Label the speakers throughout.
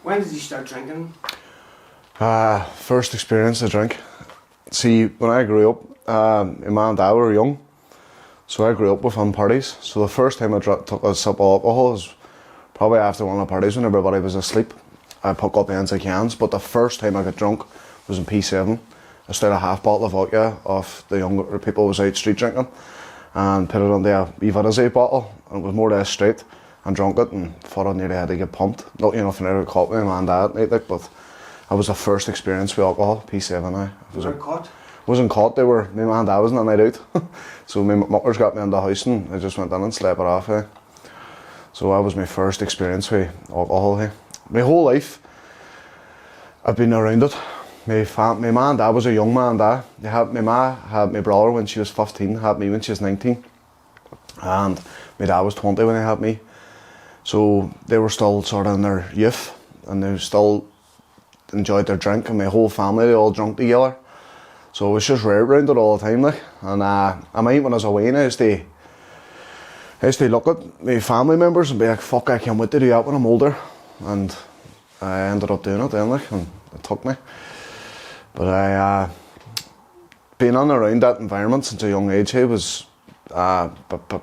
Speaker 1: When did you start drinking?
Speaker 2: First experience of drink. See, when I grew up, my mum and dad were young, so I grew up with fun parties. So the first time I took a sip of alcohol was probably after one of the parties when everybody was asleep. I picked up the ends of cans, but the first time I got drunk was in P7. I stole a half bottle of vodka off the younger people who was out street drinking and put it on the Vivarazzi bottle, and it was more or less straight, and drunk it and thought I nearly had to get pumped. Lucky enough I never caught me, my and dad, like, but that was the first experience with alcohol, P7.
Speaker 1: You were caught?
Speaker 2: Wasn't caught, they were, my and dad was on a night out. So my muckers got me in the house and I just went in and slept it off. So that was my first experience with alcohol. My whole life, I've been around it. My ma and dad was a young man and dad. My ma had my brother when she was 15, had me when she was 19. And my dad was 20 when he had me. So they were still sort of in their youth and they still enjoyed their drink, and my whole family, they all drunk together. So it was just right around it all the time, like. And I mind when I was away, I used to look at my family members and be like, fuck, I can't wait to do that when I'm older. And I ended up doing it then, like, and it took me. But I, being on around that environment since a young age, it was a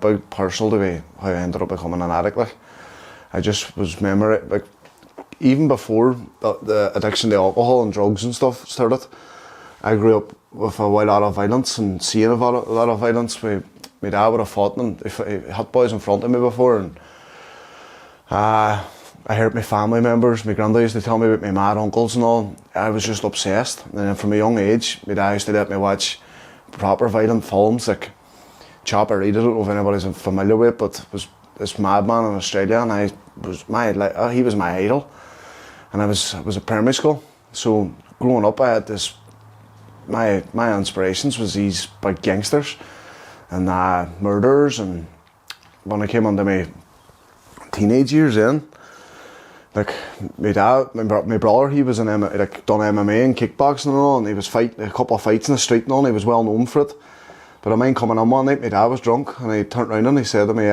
Speaker 2: big parcel to me how I ended up becoming an addict, like. I just was like, even before the addiction to alcohol and drugs and stuff started, I grew up with a lot of violence and seeing a lot of violence. My dad would have fought them if he hit boys in front of me before, and I heard my family members, my granddad used to tell me about my mad uncles and all. I was just obsessed, and then from a young age, my dad used to let me watch proper violent films like Chopper Reed. I don't know if anybody's familiar with it, but it was this madman in Australia, and he was my idol. And I was at primary school, so growing up I had this, my inspirations was these big gangsters and murderers. And when I came into my teenage years then, like my dad, my brother, he was done MMA and kickboxing and all, and he was fighting a couple of fights in the street and all, and he was well known for it. But I mind coming on one night, my dad was drunk, and he turned around and he said to me,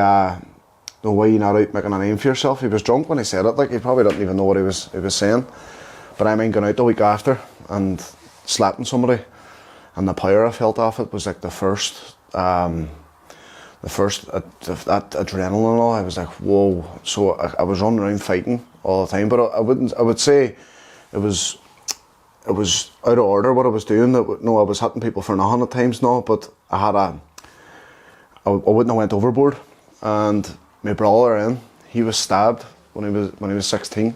Speaker 2: no way you're not out making a name for yourself. He was drunk when he said it, like he probably didn't even know what he was saying. But I mean, going out the week after and slapping somebody, and the power I felt off it was like the first that adrenaline and all. I was like, whoa. So I was running around fighting all the time, but I would say it was out of order what I was doing. No, I was hitting people for nothing at times, no, but I wouldn't have went overboard. And my brother, he was stabbed when he was 16,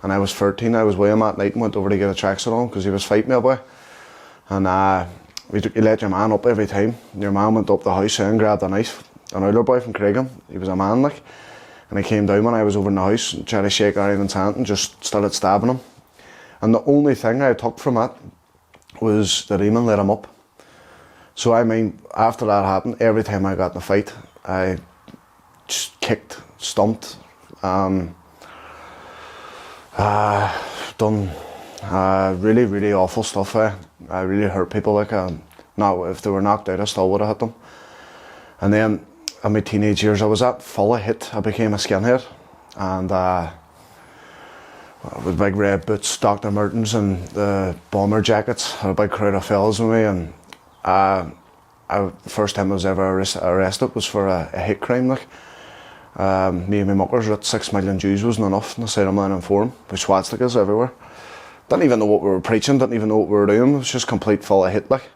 Speaker 2: and I was 13. I was with him that night and went over to get a tracksuit on because he was fighting me away. And you let your man up every time. Your man went up the house and grabbed a knife. An older boy from Craigan, he was a man, like, and he came down when I was over in the house and tried to shake Ireland's hand and just started stabbing him. And the only thing I took from that was that Eamon let him up. So I mean, after that happened, every time I got in a fight, I just kicked, stomped, done really, really awful stuff. I really hurt people. Like, now if they were knocked out, I still would have hit them. And then in my teenage years, I was that full of hit. I became a skinhead, and with big red boots, Dr. Mertens, and the bomber jackets, had a big crowd of fellas with me, and the first time I was ever arrested was for a hate crime. Like, me and my muckers were at 6 million Jews wasn't enough in the side of Millennium Forum, with swastikas everywhere. Didn't even know what we were preaching, didn't even know what we were doing. It was just complete full of hate, like.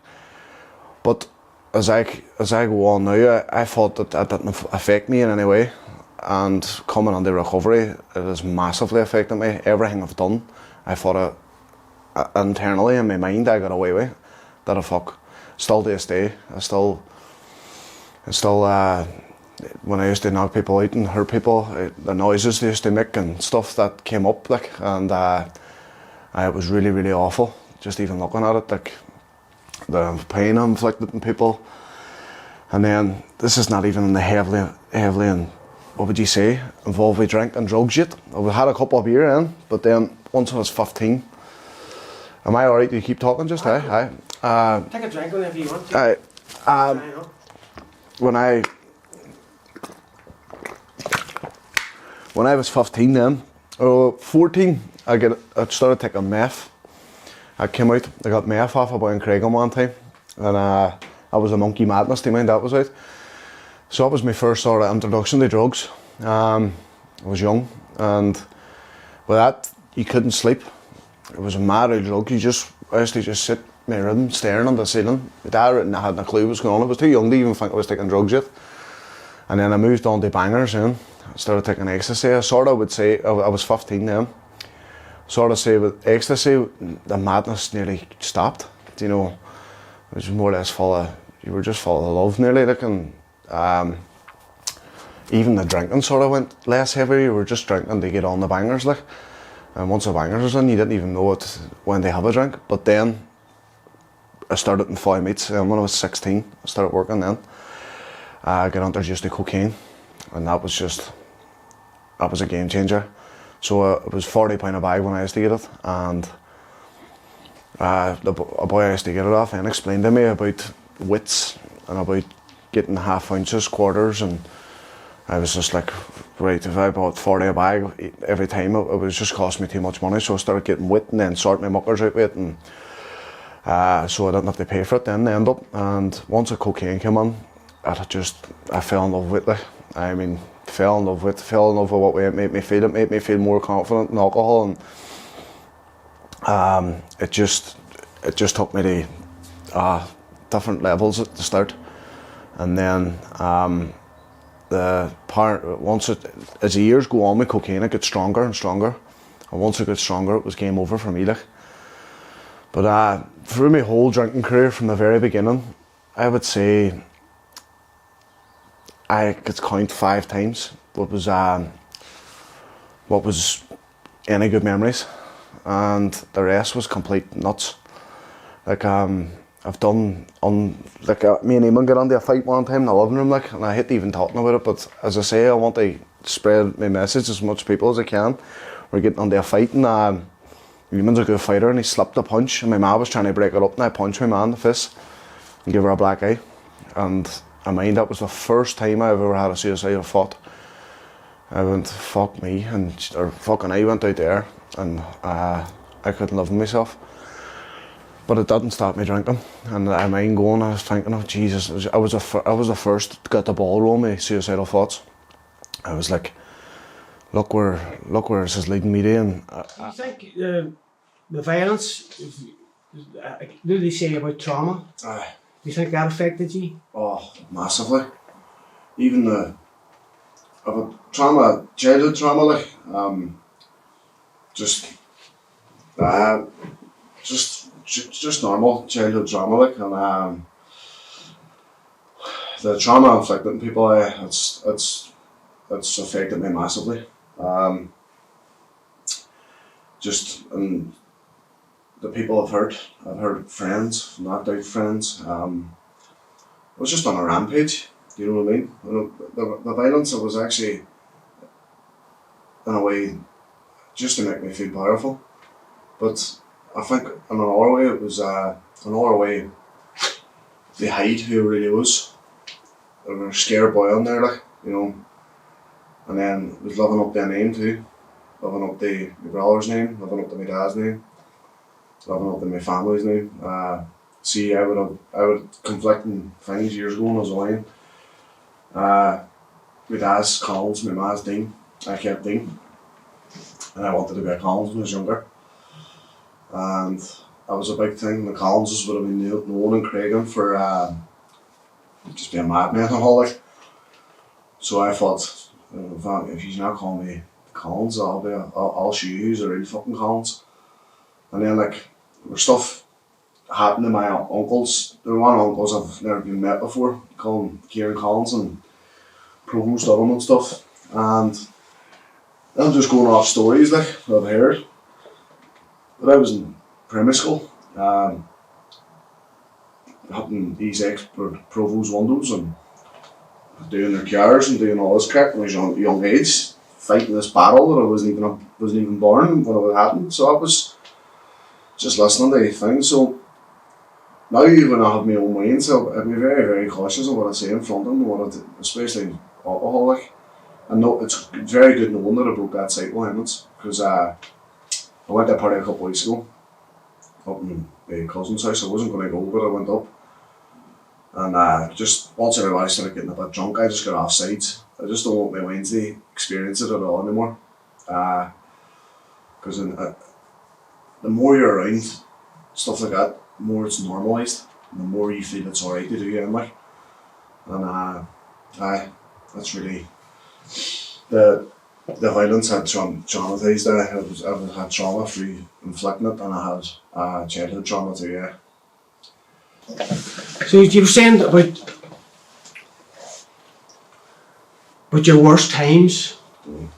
Speaker 2: But as I go on now, I thought that didn't affect me in any way. And coming on the recovery, it has massively affected me. Everything I've done, I thought internally in my mind I got away with. That fuck. Still to this day, I still when I used to knock people out and hurt people, the noises they used to make and stuff that came up, like, and it was really, really awful. Just even looking at it, like the pain I inflicted on people. And then this is not even in the heavily in, what would you say, involved with drink and drugs yet. I had a couple of beer in, but then once I was 15, am I alright? Do you keep talking just? Aye.
Speaker 1: Take a drink whenever you want to.
Speaker 2: When I was 15 then, 14, I started taking meth. I came out, I got meth off a boy in Craigham one time, and I was a Monkey Madness team, that was out. So that was my first sort of introduction to drugs. I was young, and with that, you couldn't sleep. It was a mad old drug. I used to just sit in my room staring at the ceiling. My dad had no clue what was going on. I was too young to even think I was taking drugs yet. And then I moved on to bangers then. I started taking ecstasy. I sort of would say, I was 15 then. Sort of say with ecstasy, the madness nearly stopped. You know, it was more or less you were just full of love nearly. Like, and even the drinking sort of went less heavy. You were just drinking to get on the bangers, like. And once the bangers was in, you didn't even know when to have a drink. But then I started in 5 meets, and when I was 16, I started working then. I got introduced to cocaine, and that was a game changer. So it was £40 a bag when I used to get it, and a boy I used to get it off and explained to me about weights and about getting half ounces, quarters, and I was just like, right, if I bought 40 a bag every time, it was just costing me too much money. So I started getting weight and then sorting my muckers out with it, and so I didn't have to pay for it then, end up. And once the cocaine came in, I fell in love with it. I mean, fell in love with what way it made me feel. It made me feel more confident in alcohol, and it just took me to different levels at the start. And then as the years go on with cocaine, it gets stronger and stronger. And once it got stronger, it was game over for me. Like. But through my whole drinking career from the very beginning, I would say I could count 5 times what was any good memories, and the rest was complete nuts. Like I've done me and Eamon got into a fight one time in the living room, like, and I hate even talking about it. But as I say, I want to spread my message as much people as I can. We're getting into a fight, and Eamon's a good fighter, and he slipped a punch, and my ma was trying to break it up, and I punched my ma in the fist and gave her a black eye. And I mean, that was the first time I've ever had a suicidal thought. I went, fuck me, I went out there, and I couldn't live with myself. But it didn't stop me drinking, and I was thinking, oh Jesus, I was the first to get the ball rolling with suicidal thoughts. I was like, look where this is leading me to. And
Speaker 1: do you think the violence, do they say about trauma? Do you think that affected you?
Speaker 2: Oh, massively. Even childhood trauma, like, just normal childhood trauma, like, and the trauma inflicted on people, it's affected me massively. And the people I've hurt friends, knocked out friends. I was just on a rampage. Do you know what I mean? The violence, it was actually, in a way, just to make me feel powerful. But I think in another way, it was to hide who I really was. There was a scared boy on there, like, you know. And then it was living up to a name too. Living up to my brother's name, living up to my dad's name, living up to my family's name. See, I would conflicting things years ago when I was lying. My dad's Collins, my ma's Deane. I kept Deane. And I wanted to be a Collins when I was younger. And that was a big thing. The Collinses would have been known in Craigham for just being madmen and all that. So I thought, if he's not calling me Collins, I'll show you who's the real fucking Collins. And then, like, there was stuff happened to my uncles. There were one uncles I've never been met before, called Kieran Collins and Provost Durham and stuff. And I'm just going off stories, like, that I've heard. But I was in primary school, helping these ex-provost windows and doing their cars and doing all this crap when I was young age, fighting this battle that I wasn't even born when it happened. So I was just listening to things. So now when I have my own mind, so I'd be very, very cautious of what I say in front of them, especially alcoholic. I know it's very good knowing that I broke that cycle limits, because I went to a party a couple of weeks ago, up in my cousin's house. I wasn't going to go, but I went up. And just once everybody started getting a bit drunk, I just got off sides. I just don't want my Wednesday experience it at all anymore. Because the more you're around stuff like that, the more it's normalised, and the more you feel it's alright to do anyway. And that's really the violence had traumatised. I had trauma through inflicting it, and I had childhood trauma too. Yeah.
Speaker 1: So you were saying about your worst times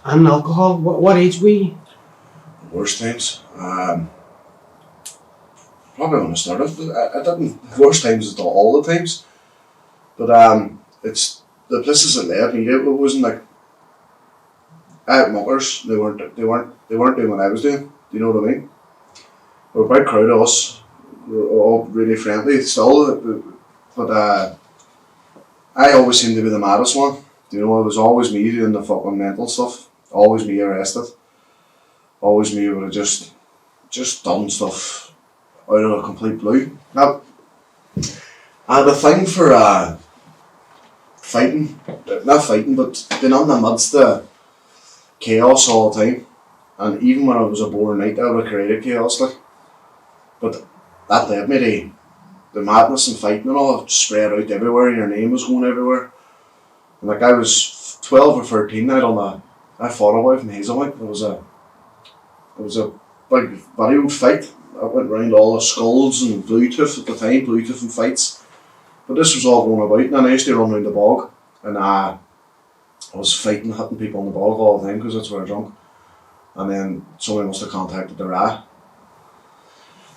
Speaker 1: and alcohol. What age were you?
Speaker 2: Worst times. Probably when I started. I didn't worst times at all the times, but it's the places that led me. It wasn't like I had muckers. They weren't doing what I was doing. Do you know what I mean? We're a big crowd of us. We're all really friendly still, but I always seemed to be the maddest one. You know, it was always me doing the fucking mental stuff. Always me arrested. Always me would have just done stuff out of a complete blue. Now, I had a thing for fighting. Not fighting, but being in the midst of chaos all the time. And even when it was a boring night, I would have created chaos. Like. But that led me to the madness and fighting and all spread out everywhere, and your name was going everywhere. And like I was 12 or 13, I fought a boy from Hazelwood. It was a big video fight. I went round all the skulls and Bluetooth at the time, Bluetooth and fights. But this was all going about, and then I used to run round the bog, and I was fighting, hitting people on the bog all the time because that's where I drunk. And then somebody must have contacted the RA.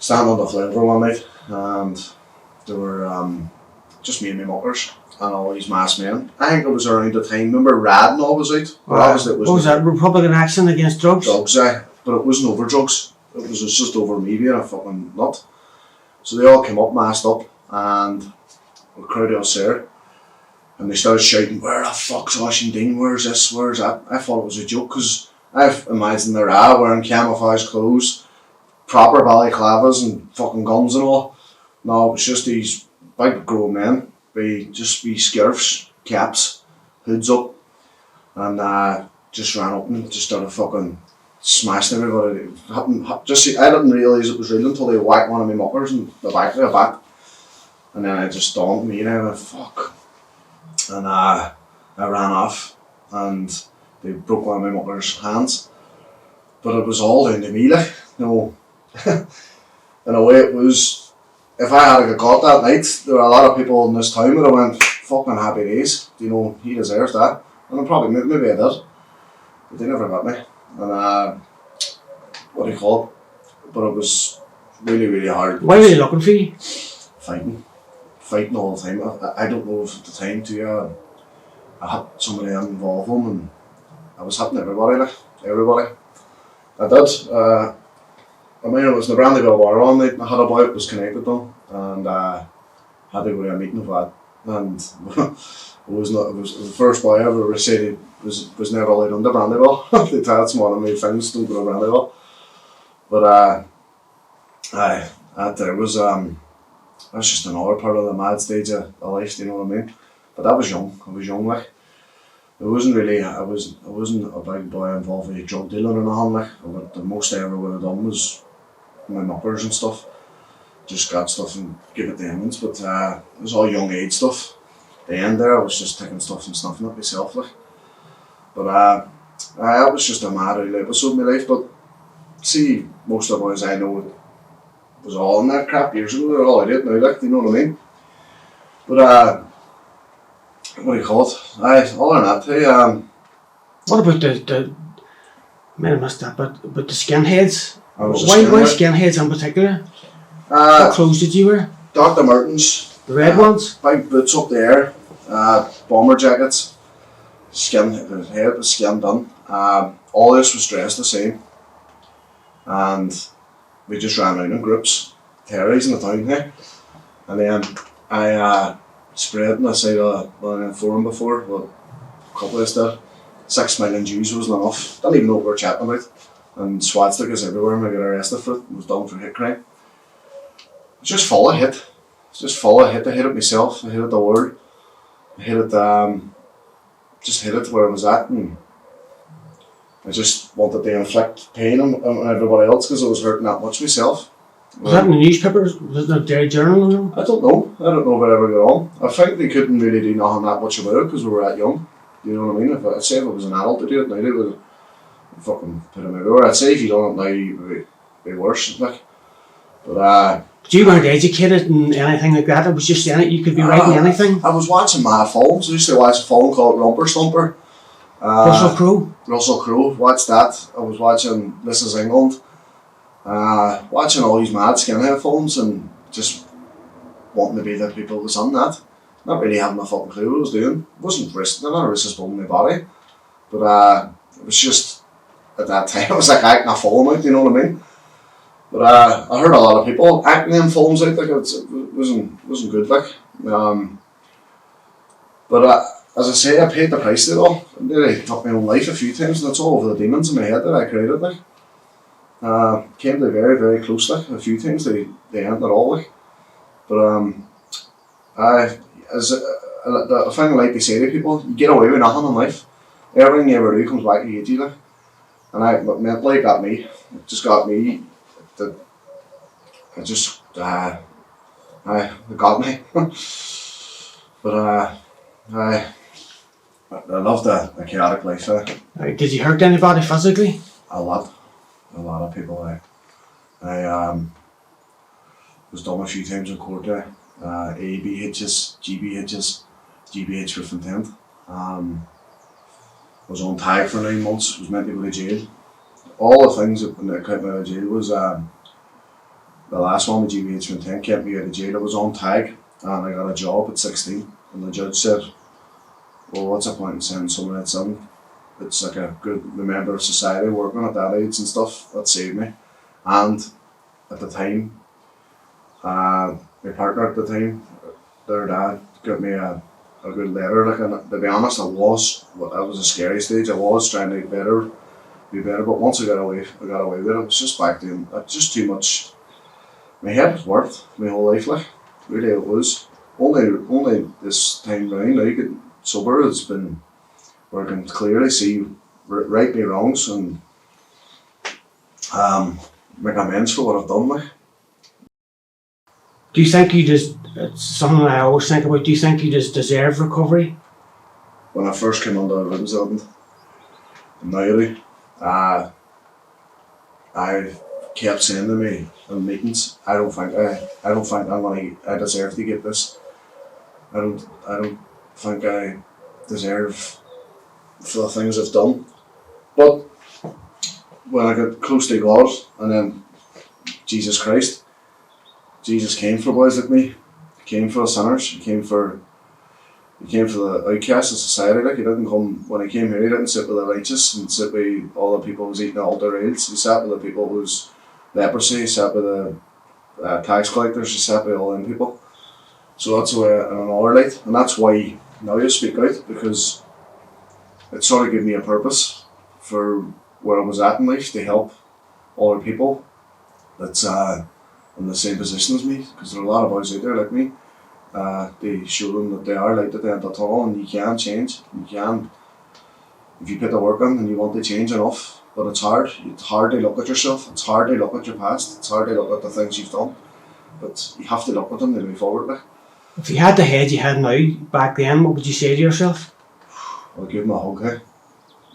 Speaker 2: Standing on the flyover one night, and there were just me and my muckers and all these masked men. I think it was around the time, remember Rad and all was out?
Speaker 1: What was that, Republican Action Against Drugs?
Speaker 2: Drugs, but it wasn't over drugs. It was just over me being a fucking nut. So they all came up, masked up, and a crowd of us there. And they started shouting, "Where the fuck's Oisin Deane? Where's this? Where's that?" I thought it was a joke, because I've imagined the RA wearing camouflage clothes, proper balaclavas and fucking guns and all. No, it was just these big grown men, with scarves, caps, hoods up, and just ran up and just started fucking smashing everybody. I didn't realise it was real until they whacked one of my muckers in the back of the back. And then it just dawned on me, and I went, fuck. And I ran off, and they broke one of my muckers' hands. But it was all down to me, like, you know. In a way, it was, if I had got that night, there were a lot of people in this town that I went, fucking happy days. You know, he deserves that. And I probably, maybe I did. But they never got me. And what do you call it? But it was really, really hard.
Speaker 1: Why were they looking for you?
Speaker 2: Fighting all the time. I don't know if at the time too, I had somebody involved in them, and I was hitting everybody. I did. I mean, it was the Brandywell War on night, and I had a boy that was connected to, and had to go to a meeting of that. And it was the first boy I ever said was never allowed under Brandywell. That's one of my things, don't go to Brandywell. But that's just another part of the mad stage of life, do you know what I mean? But I was young, like. I wasn't a big boy involved with drug dealing or nothing, like. The most I ever would have done was my muckers and stuff. Just got stuff and give it to Emmons, but it was all young age stuff. At the end there, I was just taking stuff and snuffing it myself, like. But that was just a mad episode of my life, but see, most of the boys I know was all in that crap years ago. They're all idiot now, like, do you know what I mean? But what do you call it? Other than that, hey,
Speaker 1: what about the might have missed that, but the skinheads?
Speaker 2: Why
Speaker 1: skinheads in particular? What clothes did you wear?
Speaker 2: Dr. Martens.
Speaker 1: The red ones?
Speaker 2: Big boots up there, bomber jackets, the head was skinned in. All this was dressed the same. And we just ran around in groups, terrorising the town here. And then I spread on the side of the forum before, well, a couple of us did. 6 million Jews wasn't enough. Didn't even know what we were chatting about. and swastikas everywhere, and I got arrested for it, and was done for hate crime. It's just full of hate. It's just full of hate. I hate it myself, I hate it the world. I hate it, just hate it where I was at, and I just wanted to inflict pain on everybody else because I was hurting that much myself.
Speaker 1: Was that in the newspapers? Was it a Daily Journal?
Speaker 2: I don't know. I don't know if it ever got on. I think they couldn't really do nothing that much about it because we were that young. You know what I mean? I'd say if it was an adult to do it now, they would fucking put him everywhere. I'd say if you done it now, it would be worse. Like. But
Speaker 1: you weren't educated in anything like that. It was just you could be writing anything.
Speaker 2: I was watching mad films. I used to watch a film called Rumper Stumper.
Speaker 1: Russell Crowe.
Speaker 2: Russell Crowe. Watched that. I was watching This Is England. Watching all these mad skinhead films and just wanting to be the people that was on that. Not really having a fucking clue what I was doing. It wasn't not a racist bone in my body. But it was just, at that time, it was like acting a film out, you know what I mean? But I heard a lot of people acting them films out, like it wasn't good, like. But as I say, I paid the price of it all. I nearly took my own life a few times, and that's all over the demons in my head that I created, like. Came to very, very close, like, a few times, they ended it all, like. But the thing I like to say to people, you get away with nothing in life. Everything you ever do comes back to hate you, like. And mentally it got me. It just got me. It got me. But I love the chaotic life.
Speaker 1: Did you hurt anybody physically?
Speaker 2: A lot of people. I was done a few times in court there. ABHs, GBH with intent. Was on tag for 9 months, was meant to go to jail. All the things that kept me out of jail was the last one, the GBH with intent, kept me out of jail. I was on tag and I got a job at 16, and the judge said, well, what's the point in sending someone at 7? It's like a good member of society working at that age and stuff. That saved me. And at the time, my partner at the time, their dad got me a good letter. Like, and to be honest, that was a scary stage. I was trying to be better, but once I got away with it. I was just back doing just too much. My head was worked my whole life, like, really it was. Only this time round, now you get sober, it's been where I can clearly see right my wrongs and make amends for what I've done, like.
Speaker 1: Do you think it's something I always think about, do you think you just deserve recovery?
Speaker 2: When I first came under the rooms, I didn't. Now, I kept saying to me in meetings, I don't think I deserve to get this. I don't think I deserve for the things I've done. But when I got close to God, and then Jesus Christ, Jesus came for boys like me. He came for the sinners. He came for the outcasts of society. Like, he didn't come, when he came here, he didn't sit with the righteous and sit with all the people who was eating the altar rails. He sat with the people who's leprosy. He sat with the tax collectors. He sat with all them people. So that's why in another light, and that's why now I speak out, because it sort of gave me a purpose for where I was at in life, to help other people that's in the same position as me, because there are a lot of boys out there like me. They show them that they are light at the end of the tunnel, and you can change. You can, if you put the work in and you want to change enough. But it's hard. It's hard to look at yourself. It's hard to look at your past. It's hard to look at the things you've done. But you have to look at them to move forward. Like.
Speaker 1: If you had the head you had now, back then, what would you say to yourself?
Speaker 2: I'll give him a hug,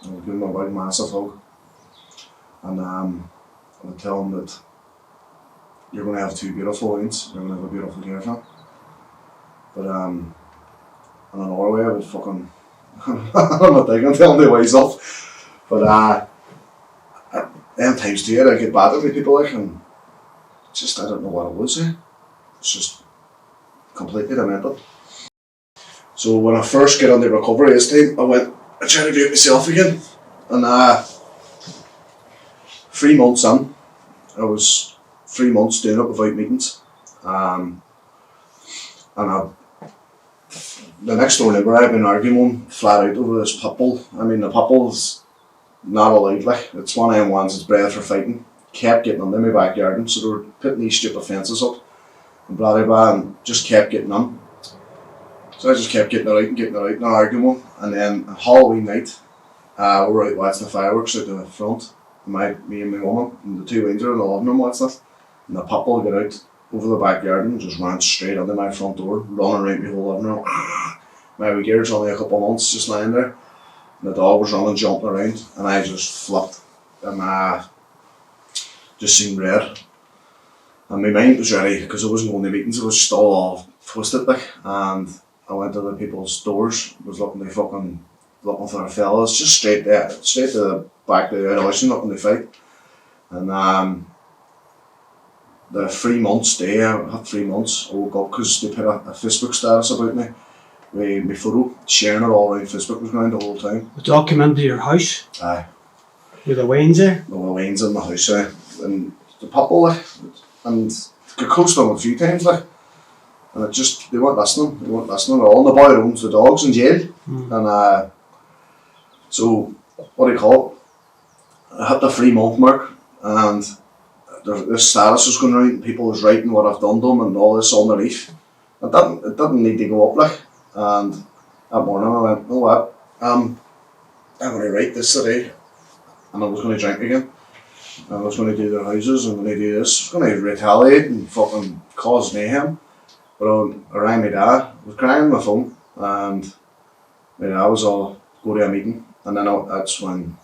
Speaker 2: I'll give him a big massive hug. And I'll tell him that you're going to have 2 beautiful wings, you're going to have a beautiful girlfriend. But in another way, I would fucking, I'm not thinking, tell him to wise up. But them times too, I get bad at people, like, and just, I don't know what it was, It's just completely demented. So when I first get on the recovery this time, I tried to do it myself again. And 3 months in, I was 3 months doing it without meetings. And the next door neighbour, I've been arguing with him flat out over this pit bull. I mean, the pit bull's not allowed, like, it's one of them ones that's bred for fighting. Kept getting them in my backyard, and so they were putting these stupid fences up, and blah blah blah, and just kept getting them. So I just kept getting it out, and arguing. And then Halloween night, we were out watching the fireworks out the front. Me and my woman and the two Winger and the loving them watching it. And the puppy got out over the backyard and just ran straight under my front door, running around my whole living room. My wee gear's only a couple of months just lying there. And the dog was running, jumping around, and I just flipped. And just seen red. And my mind was ready, because I wasn't going to meetings, it was just all twisted, like. And I went to the people's doors, was looking for a fella, it's just straight to the back of the Oisin, looking to fight. And the 3 months day, I had 3 months, I woke up because they put a Facebook status about me, with my photo, sharing it all around Facebook, was going the whole time.
Speaker 1: The dog came into your house?
Speaker 2: Aye.
Speaker 1: With the Waynes there?
Speaker 2: With the Waynes in the house, and the puppy, like, and got close to them a few times, like. And it just, they weren't listening at all. And the boy owns the dogs in jail. And so, what do you call it? I hit the 3 month mark, and this status was going around, and people was writing what I've done to them and all this underneath. It didn't need to go up, like. And that morning I went, you know what, I'm going to write this today, and I was going to drink again. And I was going to do their houses, and I'm going to do this. I was going to retaliate and fucking cause mayhem. But I rang my dad, I was crying on my phone, and my dad was all, go to a meeting. And then that's when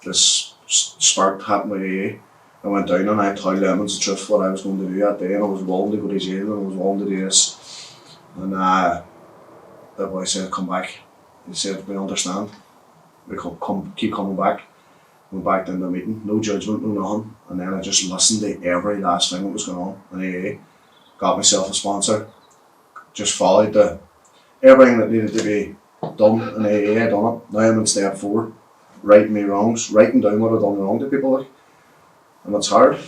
Speaker 2: this spark happened with AA. I went down and I told Lemons the truth what I was going to do that day, and I was willing to go to jail, and I was willing to do this. And the boy said, come back. He said, we understand. We keep coming back. Went back down to the meeting, no judgment, no nothing. And then I just listened to every last thing that was going on in AA. Got myself a sponsor, just followed everything that needed to be done in AA, I done it. Now I'm in step 4, righting my wrongs, writing down what I've done wrong to people, like. And it's hard, it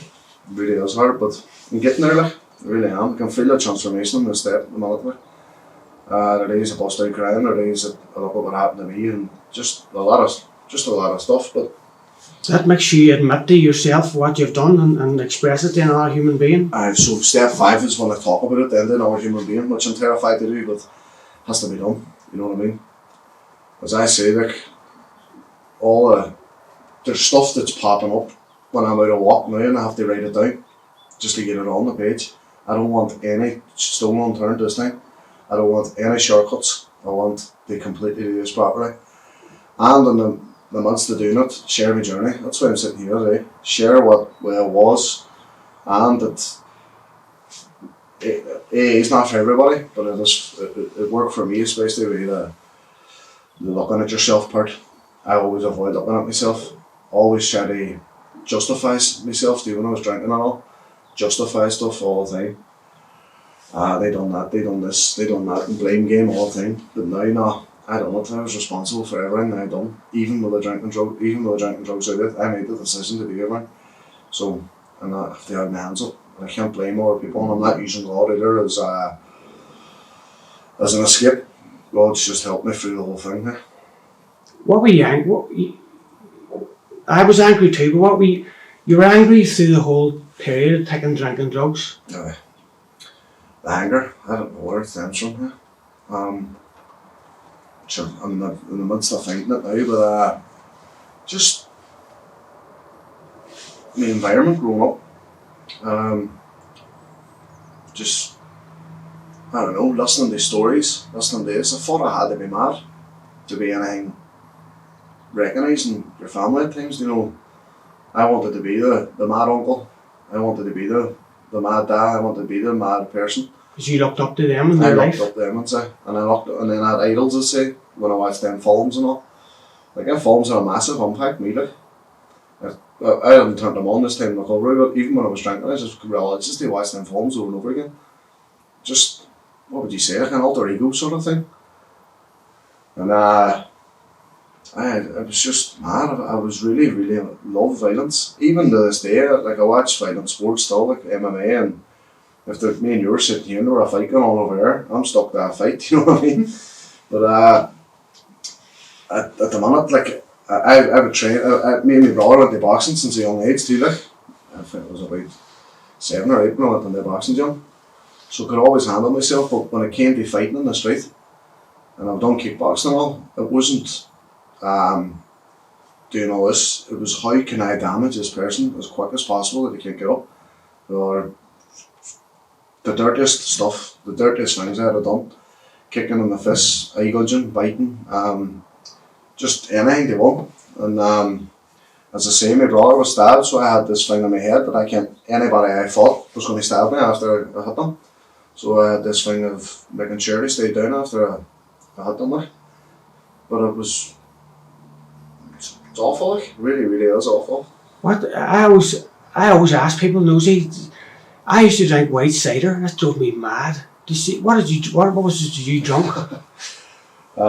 Speaker 2: really is hard, but I'm getting there, like, I really am. I can feel the transformation in this step at the minute, like. There are days I bust out crying, there are days that I look at what happened to me, and just a lot of stuff, but
Speaker 1: that makes you admit to yourself what you've done and express it to another human being.
Speaker 2: So step 5 is when I talk about it then to another human being, which I'm terrified to do, but it has to be done, you know what I mean? As I say, like, there's stuff that's popping up when I'm out of walk now, and I have to write it down just to get it on the page. I don't want any stone unturned this time. I don't want any shortcuts. I want to completely do this properly. And in the months of doing it, share my journey. That's why I'm sitting here today. Share what way I was, and that it's not for everybody, but it worked for me, especially with the looking at yourself part. I always avoid looking at myself. Always try to justify myself, when I was drinking and all. Justify stuff all the time. They done that, they done this, they done that, and blame game all the time. But now, no. I don't know if I was responsible for everything I done, even with the drinking drugs I did. I made the decision to do everything. So I'm not have to have my hands up. And I can't blame other people, and I'm not using God either as an escape. God's just helped me through the whole thing.
Speaker 1: What were you angry? I was angry too, but you were angry through the whole period of taking drinking drugs?
Speaker 2: The anger, I don't know where it stems from. I'm in the midst of thinking it now, but just my environment growing up, just, I don't know, listening to stories, listening to this, I thought I had to be mad to be anything recognising your family at times, I wanted to be the mad uncle, I wanted to be the mad dad, I wanted to be the mad person.
Speaker 1: Because you looked up to them in their life?
Speaker 2: I looked up to them, and then I had idols, I say, when I watched them films and all. Like, them films had a massive impact on me, like. I hadn't turned them on this time in recovery, but even when I was drinking, I just realised to watch them films over and over again. Just, what would you say, like an alter ego sort of thing. And I was just mad. I was really, really love violence. Even to this day, like, I watch violent sports still, like MMA, and if me and you were sitting here and there were a fight going on over there, I'm stuck to that fight, you know what I mean? But at the minute, like, I would train. Me and my brother went to boxing since a young age too. Like, I think it was about 7 or 8 when I went on the boxing gym. So I could always handle myself. But when it came to fighting in the street, and I've done kickboxing and all, it wasn't doing all this. It was how can I damage this person as quick as possible that they can't get up, or the dirtiest stuff, the dirtiest things I had done, kicking in the fists, eye gouging, biting, just anything they want. And as I say, my brother was stabbed, so I had this thing in my head that anybody I fought was going to stab me after I hit them. So I had this thing of making sure they stayed down after I hit them. Like. But it's awful, like, really, really is awful.
Speaker 1: What I always ask people, Nosy, I used to drink white cider, and that drove me mad. What was it you drunk?
Speaker 2: When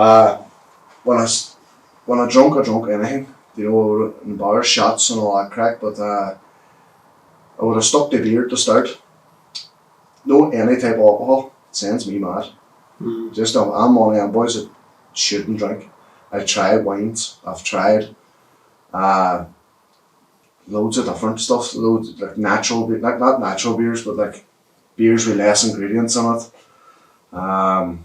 Speaker 2: I drunk anything, you know, in bars, shots and all that crack, but I would have stuck to beer to start. No any type of alcohol, it sends me mad. Just I'm one of them boys that shouldn't drink. I've tried wines, I've tried loads of different stuff, loads like natural, not natural beers, but like beers with less ingredients in it. I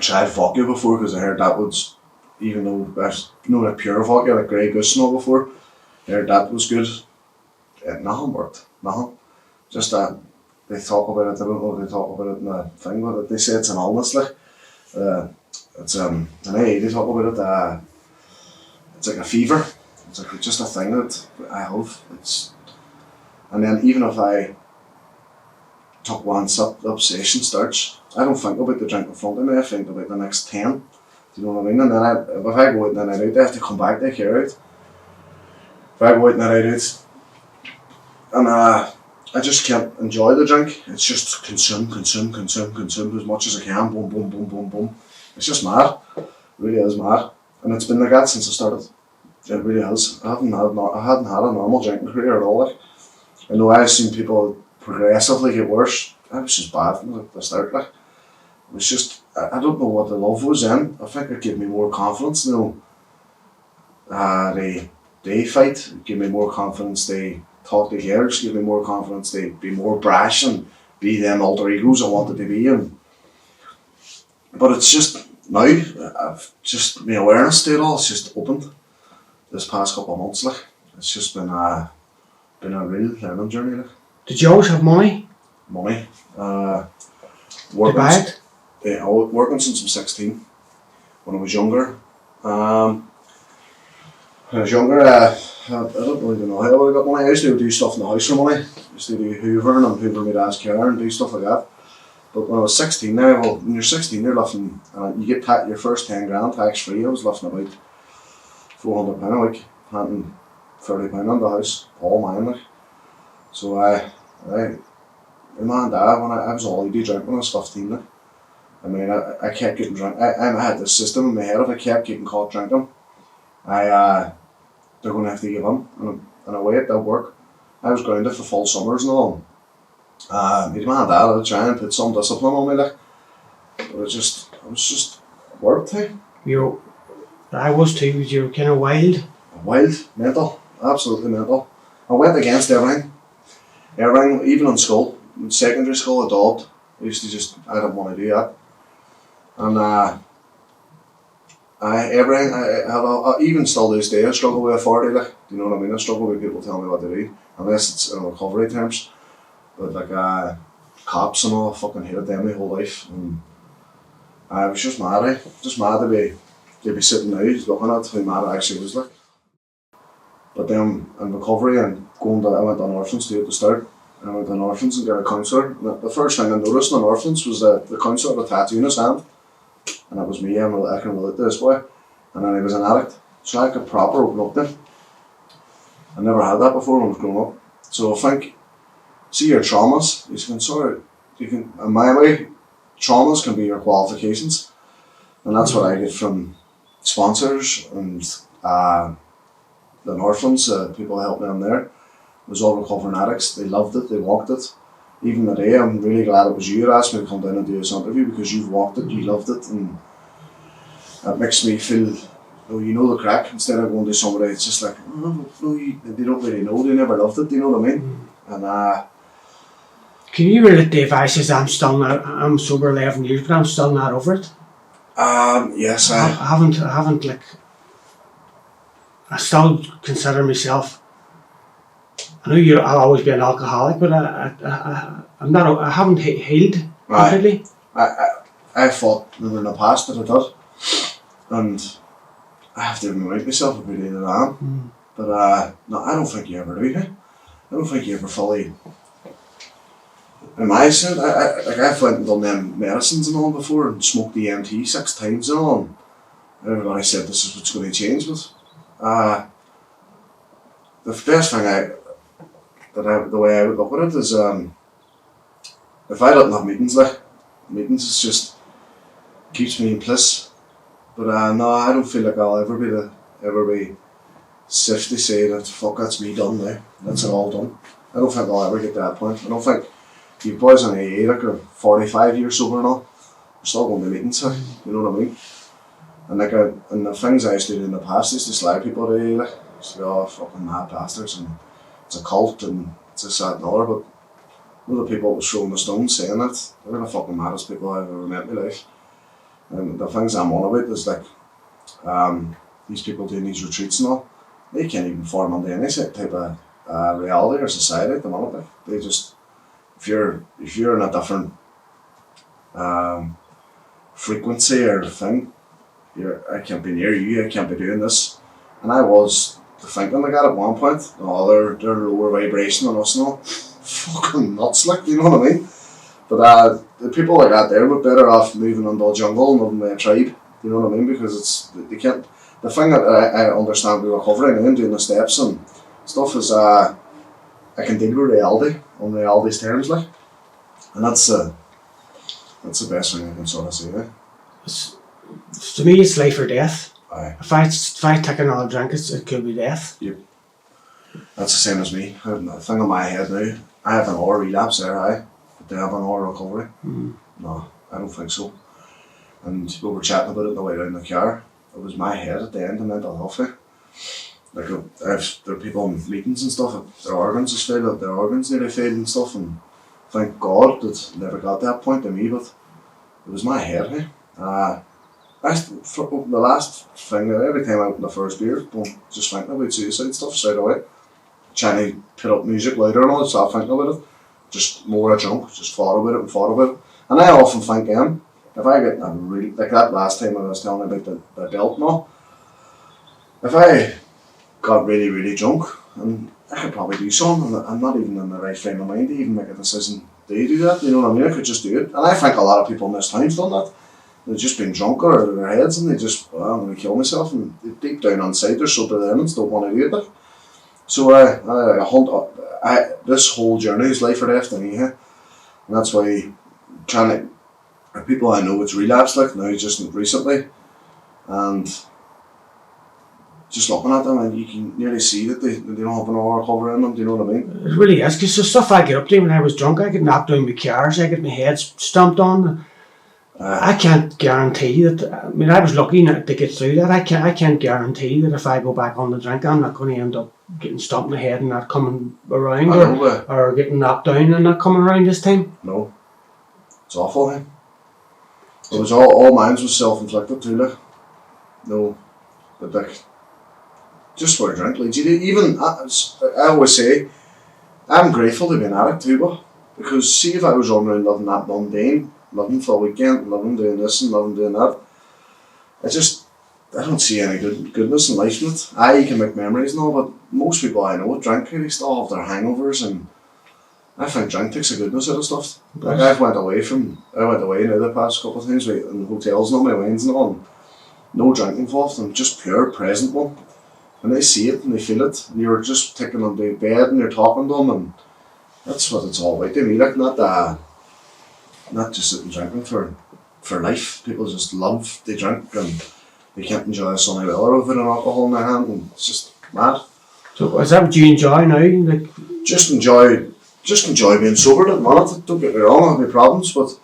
Speaker 2: tried vodka before because I heard that was, even though there's like pure vodka, like Grey Goose and all before, I heard that was good. Nothing worked, nothing. Just that they talk about it, I don't know if they talk about it in the thing, but they say it's an illness, like. It's and they talk about it, it's like a fever. It's like just a thing that I have. And then even if I took one sip, the obsession starts. I don't think about the drink in front of me, I think about the next 10. Do you know what I mean? And then if I go out in the night out, I have to come back to carry out. If I go out in the night out, and I just can't enjoy the drink. It's just consume as much as I can. Boom, boom, boom, boom, boom. It's just mad. It really is mad. And it's been like that since I started. It really is. I hadn't had a normal drinking career at all. Like. I know I've seen people progressively get worse. I was just bad from the start. Like. It was just, I don't know what the love was in. I think it gave me more confidence. You know, they fight, give me more confidence. They talk to girls, give me more confidence. They be more brash and be them alter egos I wanted to be. But it's just now, I've just, my awareness to it all, it's just opened this past couple of months. Like. It's just been a real learning journey. Like.
Speaker 1: Did you always have money?
Speaker 2: Money.
Speaker 1: To buy it?
Speaker 2: Yeah, I was working since I'm 16. When I was younger. I don't really know how I got money. I used to do stuff in the house for money. I used to do hoovering and hoover my dad's car and do stuff like that. But when I was 16 now, well, when you're 16 you're lifting, you get your first 10 grand tax free. I was lifting about £400 a week, handing £30 on the house, all mine. Like. So my mum and dad, when I was all ED drunk when I was 15. Like. I mean, I kept getting drunk. I had this system in my head. If I kept getting caught drinking, they're going to have to give in. And a way it did work. I was grounded for full summers and all. My mum and dad had to try and put some discipline on me, like. But it was just worked, hey.
Speaker 1: I was too. You were kind of wild.
Speaker 2: Wild, mental, absolutely mental. I went against everything. Everything, even in school, in secondary school, I dogged. I didn't want to do that. And even still this day, I struggle with authority. Like, do you know what I mean? I struggle with people telling me what to do, unless it's in recovery terms. But like cops and all, I fucking hated them my whole life. And I was just mad. Just mad to be sitting now, looking at how mad I actually was like. But then in recovery and I went on orphans too at the start. I went on orphans and got a counsellor. And the first thing I noticed in orphans was that the counsellor had a tattoo in his hand. And that was me, I can relate to this boy. And then he was an addict. So I could proper open up to him. I never had that before when I was growing up. So I think, see your traumas, in my way, traumas can be your qualifications. And that's what I get from sponsors and the orphans, people helping them there. It was all recovering addicts. They loved it, they walked it. Even today, I'm really glad it was you that asked me to come down and do this interview because you've walked it, you loved it, and that makes me feel no, you know the crack, instead of going to somebody, it's just like, oh, no, they don't really know, they never loved it, you know what I mean? And
Speaker 1: can you relate, Dave? I says I'm sober 11 years, but I'm still not over it.
Speaker 2: yes,
Speaker 1: I haven't like. I still consider myself. I know I'll always be an alcoholic, but I'm not. I haven't healed completely.
Speaker 2: I thought in the past that I did, and I have to remind myself every day that I am. But no, I don't think you ever do. I don't think you ever fully. In my sense, I've went and done them medicines and all before, and smoked the EMT 6 times and all. And everybody said this is what's going to change, but the best thing the way I would look at it is if I don't have meetings, meetings is just keeps me in place. But no, I don't feel like I'll ever be safe to say that fuck, that's me done now. That's it all done. I don't think I'll ever get to that point. I don't think you boys in AA like are 45 years sober and all. We're still going to meetings, you know what I mean? And and the things I used to do in the past is to slag people to AA, like, just go, oh, fucking mad bastards, and it's a cult and it's this, that and other, but one of the people that was throwing the stones saying it, they're the fucking maddest people I've ever met in my life. And the things I'm on about is like, these people doing these retreats and all, they can't even form under any type of reality or society at the moment. Like, they just, if you're in a different frequency or thing, I can't be near you, I can't be doing this. And I was thinking like that at one point, oh, they're lower vibration than us and all. Fucking nuts, like, you know what I mean? But the people like that there were better off moving into a jungle and living with a tribe, you know what I mean? Because they can't, the thing that I understand we were covering and doing the steps and stuff is I can deal with reality on reality's terms, like, and that's the best thing I can sort of say.
Speaker 1: To me, it's life or death.
Speaker 2: Aye.
Speaker 1: If I take another drink, it could be death.
Speaker 2: Yep. That's the same as me. I have a thing on my head now. I have an hour relapse there, but they have an hour recovery. No, I don't think so. And we were chatting about it on the way down the car. It was my head at the end of mental health. Like, there are people in meetings and stuff, their organs has failed, their organs nearly failed and stuff, and thank God that never got to that point to me, but it was my head. The last thing, every time I open the first beer, just thinking about suicide stuff straight away. Trying to put up music louder and all, start thinking about it. Just more a jump, just thought about it. And I often think, if I get like that last time I was telling about the belt and all, if I got really, really drunk, and I could probably do something, I'm not even in the right frame of mind to even make a decision. They do that, you know what I mean? I could just do it. And I think a lot of people in this town's done that. They've just been drunk or out of their heads and they just, I'm going to kill myself, and deep down inside they're sober then and don't want to do it. Like. So this whole journey is life or death to me, and that's why people I know it's relapsed like now just recently, and just looking at them and you can nearly see that they don't have an hour recovery in them, do you know what I mean?
Speaker 1: It really is, because the stuff I get up to when I was drunk, I get knocked down with cars, I get my head stomped on. I can't guarantee that. I mean, I was lucky to get through that. I can't guarantee that if I go back on the drink, I'm not going to end up getting stomped in the head and not coming around, or getting knocked down and not coming around this time. No,
Speaker 2: it's awful. It was all mine was self-inflicted too. Like, no, but like, just for a drink, like, even I always say, I'm grateful to be an addict too, because see if I was running around living that mundane. Loving for a weekend, loving doing this and loving doing that. I don't see any goodness in life in it. You can make memories and all, but most people I know drink, they still have their hangovers, and I think drink takes the goodness out of stuff. Like, I went away now the past couple of times in hotels and all my wines and all, and no drink involved, and just pure present one. And they see it and they feel it, and you're just taking them to bed and you're talking to them, and that's what it's all about to me. Like, not just sitting drinking for life. People just love to drink and they can't enjoy a sunny weather without an alcohol in their hand, and it's just mad.
Speaker 1: So is that what you enjoy now? Like,
Speaker 2: just enjoy being sober at the moment. Don't get me wrong, I have my problems, but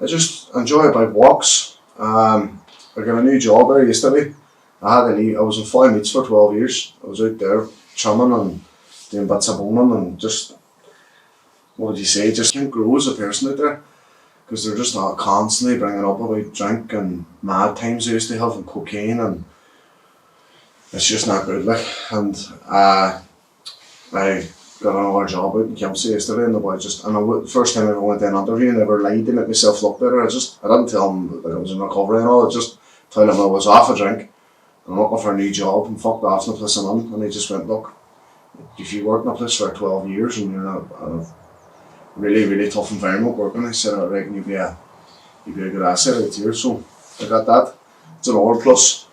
Speaker 2: I just enjoy about walks. I got a new job there yesterday, I had to leave. I was in Foy Meats for 12 years. I was out there chumming and doing bits of boning and just, what would you say, just can't grow as a person out there. Because they're just not constantly bringing up about drink and mad times they used to have and cocaine, and it's just not good, like. And I got another job out in Kempsey yesterday, and the boy just, and the first time I ever went to an interview and ever lied to make myself look better. I didn't tell him that I was in recovery and all, I just told him I was off a drink and I'm looking for a new job and fucked off in the place I'm in. And he just went, look, if you work in a place for 12 years and you're in a really, really tough environment working, I said, I reckon you'd be a good asset out here. So I got that. It's an another plus.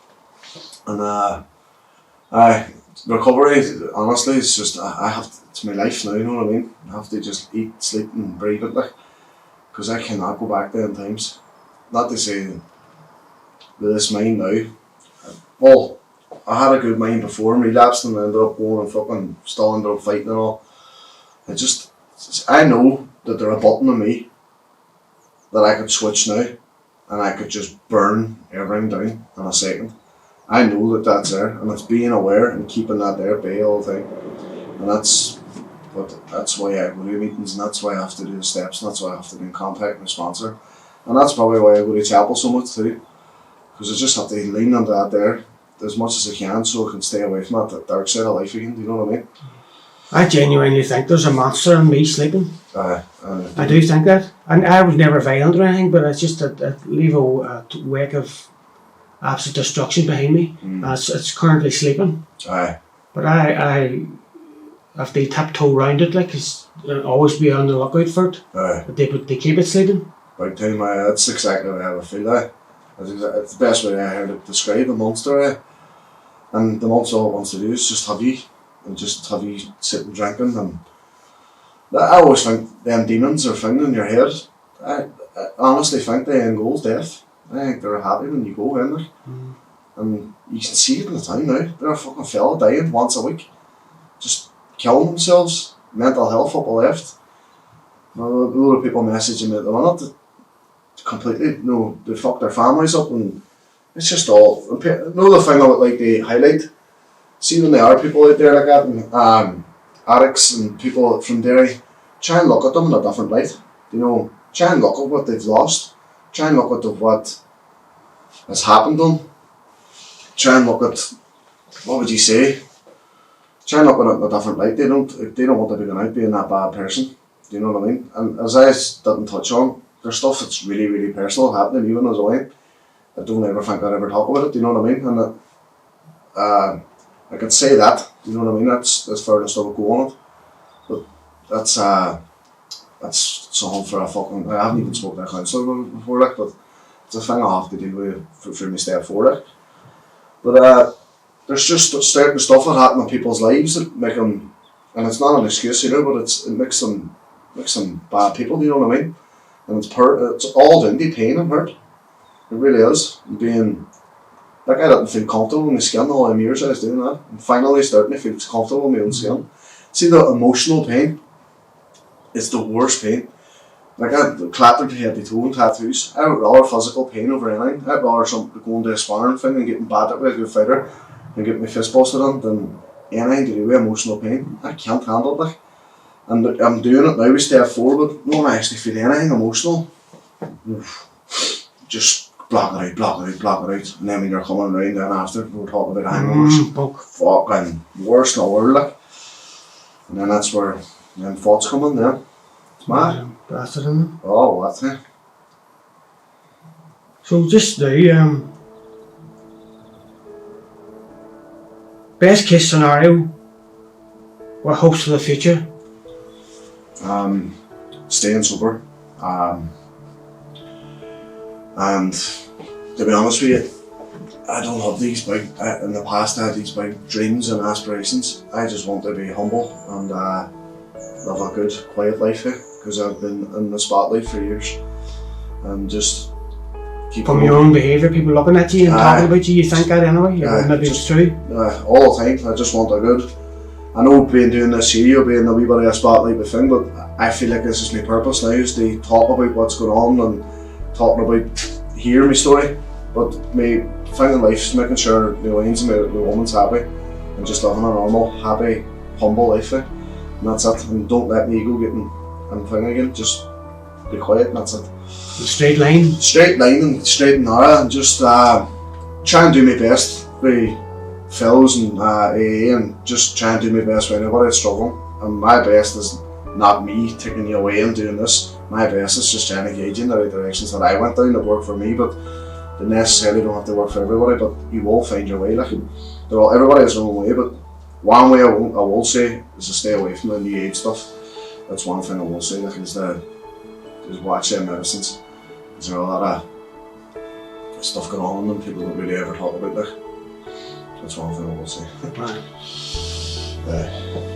Speaker 2: And recovery, honestly, it's just, it's my life now, you know what I mean? I have to just eat, sleep and breathe it, like, because I cannot go back there in times. Not to say with this mind now, well, I had a good mind before and relapsed and I ended up going and fucking still ended up fighting and all. I know that there's a button on me that I could switch now and I could just burn everything down in a second. I know that that's there, and it's being aware and keeping that there bay all the time. And that's why I go to meetings, and that's why I have to do the steps, and that's why I have to be in contact with my sponsor. And that's probably why I go to chapel so much too. Because I just have to lean on that there as much as I can so I can stay away from that dark side of life again, do you know what I mean?
Speaker 1: I genuinely think there's a monster in me sleeping. I do think that. And I was never violent or anything, but it's just a leave a wake of absolute destruction behind me. It's currently sleeping. But I have to tiptoe around it, like, always be on the lookout for it. But they keep it sleeping.
Speaker 2: Big time, that's exactly what I ever feel. It's the best way I heard it described, the monster. And the monster all it wants to do is just have you sitting drinking. And I always think them demons are found in your head. I honestly think the end goal is death. I think they're happy when you go in there. And you can see it in the town now. There are fucking fella dying once a week. Just killing themselves. Mental health up the left. A lot of people messaging me at the minute that completely, they fuck their families up, and it's just all, another thing I would like to highlight, see when there are people out there like that, and addicts and people from Derry, try and look at them in a different light, try and look at what they've lost, try and look at what has happened to them, try and look at, what would you say, try and look at it in a different light. They don't want to be going out being that bad person, do you know what I mean? And as I didn't touch on, there's stuff that's really, really personal happening even as I don't ever think I'd ever talk about it, do you know what I mean? And I could say that, do you know what I mean? That's furthest I would go on it. But that's something for a fucking, I haven't even spoken to a counsellor before, like, but it's a thing I have to deal with for my step forward. But there's just certain stuff that happen in people's lives that make them, and it's not an excuse, but it makes them bad people, do you know what I mean? And it's all down to pain and hurt. It really is. Being, like, I didn't feel comfortable in my skin all them years I was doing that. And finally starting to feel comfortable in my own skin. See, the emotional pain, it's the worst pain. Like, I clattered head to toe in tattoos. I would rather physical pain over anything. I'd rather going to a sparring thing and getting battered with a good fighter and getting my fist busted on than anything to do with emotional pain. I can't handle it. And I'm doing it now with step 4, but no one actually feel anything emotional. Just block it out. And then when you're coming around then after, we're talking about hangovers. Fucking worst in the world, like. And then that's where them thoughts come in then. It's mad.
Speaker 1: Bastard in them.
Speaker 2: Oh, what, eh?
Speaker 1: So just now, best case scenario, what hopes for the future?
Speaker 2: Staying sober, and to be honest with you, I don't have these big, in the past I had these big dreams and aspirations. I just want to be humble and live a good, quiet life here, because I've been in the spotlight for years, and just keep
Speaker 1: from your own behaviour, people looking at you and talking about you think that anyway, maybe it's true?
Speaker 2: All the time, I just want a good, I know doing this here, you'll be in a wee bit of a spotlight thing, but I feel like this is my purpose now, is to talk about what's going on and talking about, hear my story, But my thing in life is making sure my wives and my woman's happy and just living a normal, happy, humble life. And that's it. And don't let my ego get in thing again. Just be quiet and that's it.
Speaker 1: Straight line?
Speaker 2: Straight line and straight and narrow and just try and do my best with fellows and AA and just try and do my best with anybody that's struggling. And my best is not me taking you away and doing this. My best is just trying to gauge you in the right directions that I went down that worked for me, but they necessarily don't have to work for everybody, but you will find your way. Like, everybody has their own way, but one way I will say is to stay away from the new age stuff. That's one thing I will say, like, is watch their medicines. There's a lot of stuff going on in them people don't really ever talk about, like. That's one thing I will say.
Speaker 1: Right.